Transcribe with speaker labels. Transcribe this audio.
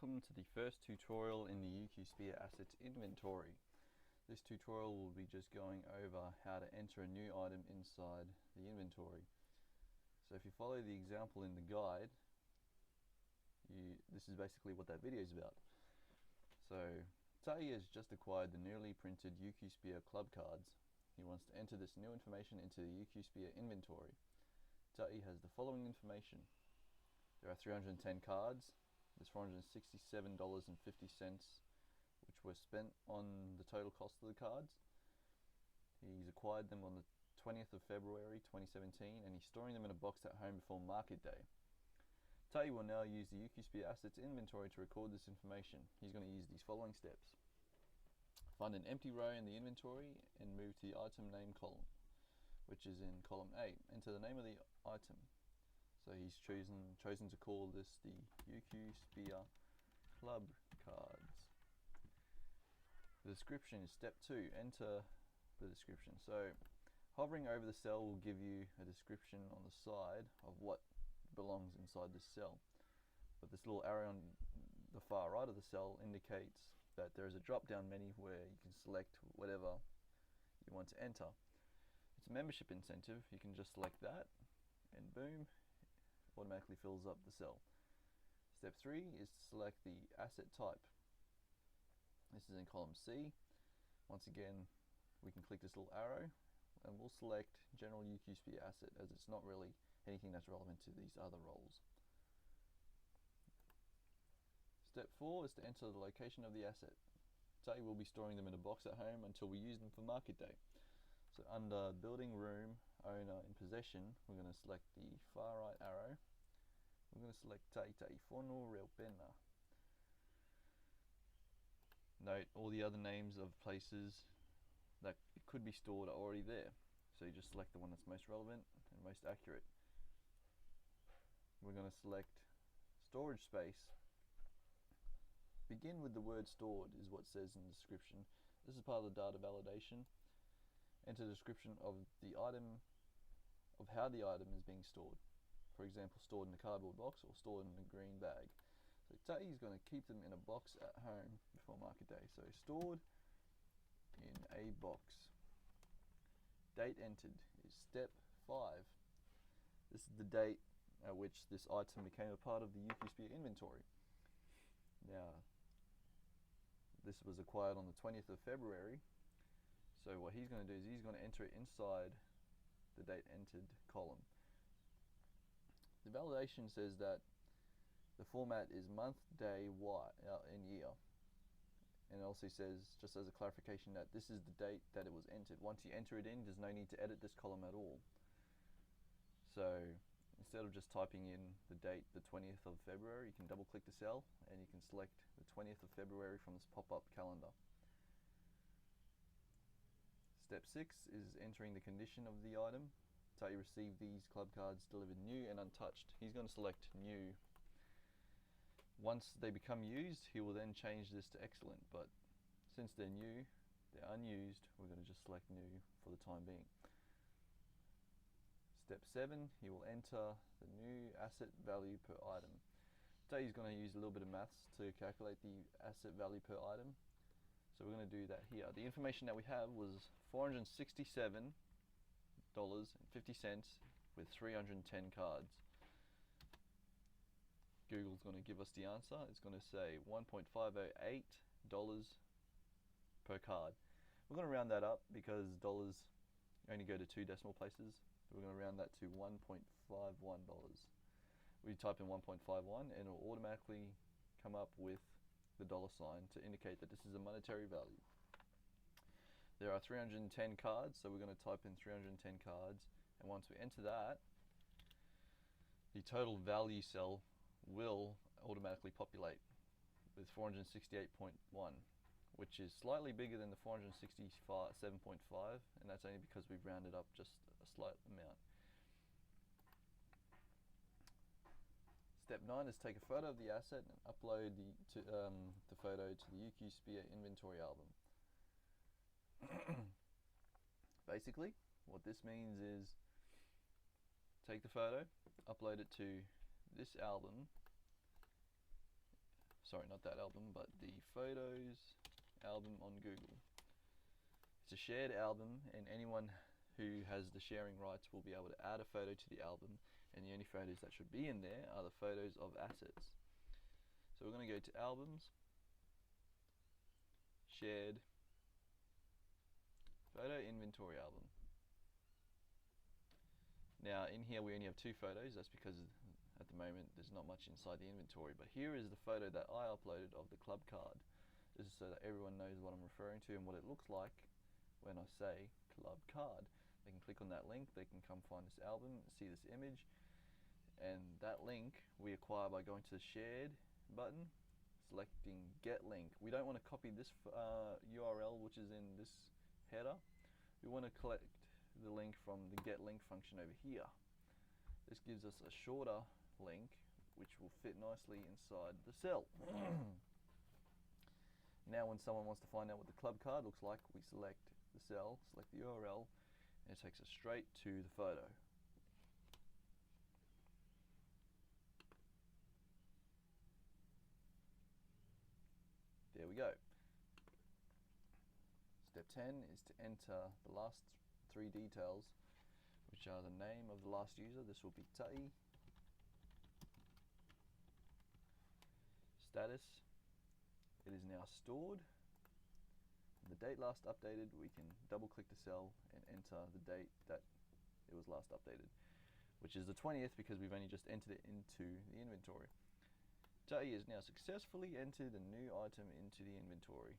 Speaker 1: Welcome to the first tutorial in the UQ SPIA Assets Inventory. This tutorial will be just going over how to enter a new item inside the inventory. So if you follow the example in the guide, this is basically what that video is about. So Tai has just acquired the newly printed UQ SPIA club cards. He wants to enter this new information into the UQ SPIA inventory. Tai has the following information. There are 310 cards. There's $467.50 which were spent on the total cost of the cards. He's acquired them on the 20th of February 2017 and he's storing them in a box at home before market day. Tai will now use the UQ SPIA Assets inventory to record this information. He's going to use these following steps. Find an empty row in the inventory and move to the item name column, which is in column A. Enter the name of the item. So he's chosen to call this the UQ SPIA Club Cards. The description is step 2. Enter the description. So hovering over the cell will give you a description on the side of what belongs inside this cell. But this little arrow on the far right of the cell indicates that there is a drop down menu where you can select whatever you want to enter. It's a membership incentive. You can just select that and boom, automatically fills up the cell. Step 3 is to select the asset type. This is in column C. Once again, we can click this little arrow and we'll select general UQ SPIA asset, as it's not really anything that's relevant to these other roles. Step 4 is to enter the location of the asset. Today we'll be storing them in a box at home until we use them for market day. So under building room owner in possession, we're going to select the far right arrow. We're going to select Tai Fono Real Pena. Note all the other names of places that it could be stored are already there. So you just select the one that's most relevant and most accurate. We're going to select storage space. Begin with the word stored is what it says in the description. This is part of the data validation. Enter the description of the item, of how the item is being stored. For example, stored in a cardboard box or stored in a green bag. So Tai is going to keep them in a box at home before market day. So stored in a box. Date entered is step 5. This is the date at which this item became a part of the UQ SPIA inventory. Now, this was acquired on the 20th of February. So what he's going to do is he's going to enter it inside the date entered column. The validation says that the format is month, day, and year. And it also says, just as a clarification, that this is the date that it was entered. Once you enter it in, there's no need to edit this column at all. So instead of just typing in the date, the 20th of February, you can double click the cell and you can select the 20th of February from this pop-up calendar. Step 6 is entering the condition of the item. Tai received these club cards delivered new and untouched. He's going to select new. Once they become used, he will then change this to excellent, but since they're new, they're unused, we're going to just select new for the time being. Step 7, he will enter the new asset value per item. Today he's going to use a little bit of maths to calculate the asset value per item. So we're going to do that here. The information that we have was $467.50 with 310 cards. Google's going to give us the answer. It's going to say $1.508 per card. We're going to round that up because dollars only go to 2 decimal places. We're going to round that to $1.51. We type in 1.51 and it will automatically come up with the dollar sign to indicate that this is a monetary value. There are 310 cards, so we're going to type in 310 cards, and once we enter that, the total value cell will automatically populate with 468.1, which is slightly bigger than the 467.5, and that's only because we've rounded up just a slight amount. Step 9 is take a photo of the asset and upload the photo to the UQ SPIA inventory album. Basically, what this means is take the photo, upload it to this album, sorry, not that album, but the Photos album on Google. It's a shared album, and anyone who has the sharing rights will be able to add a photo to the album, and the only photos that should be in there are the photos of assets. So we're going to go to Albums, Shared, Photo Inventory Album. Now in here we only have 2 photos. That's because at the moment there's not much inside the inventory, but here is the photo that I uploaded of the club card. This is so that everyone knows what I'm referring to and what it looks like when I say club card. They can click on that link, they can come find this album, see this image, and that link we acquire by going to the shared button, selecting get link. We don't want to copy this URL which is in this header. We want to collect the link from the get link function over here. This gives us a shorter link which will fit nicely inside the cell. Now when someone wants to find out what the club card looks like, we select the cell, select the URL, and it takes us straight to the photo. There we go. Step 10 is to enter the last 3 details, which are the name of the last user. This will be Ta'i. Status. It is now stored. The date last updated, we can double click the cell and enter the date that it was last updated, which is the 20th because we've only just entered it into the inventory. Ta'i has now successfully entered a new item into the inventory.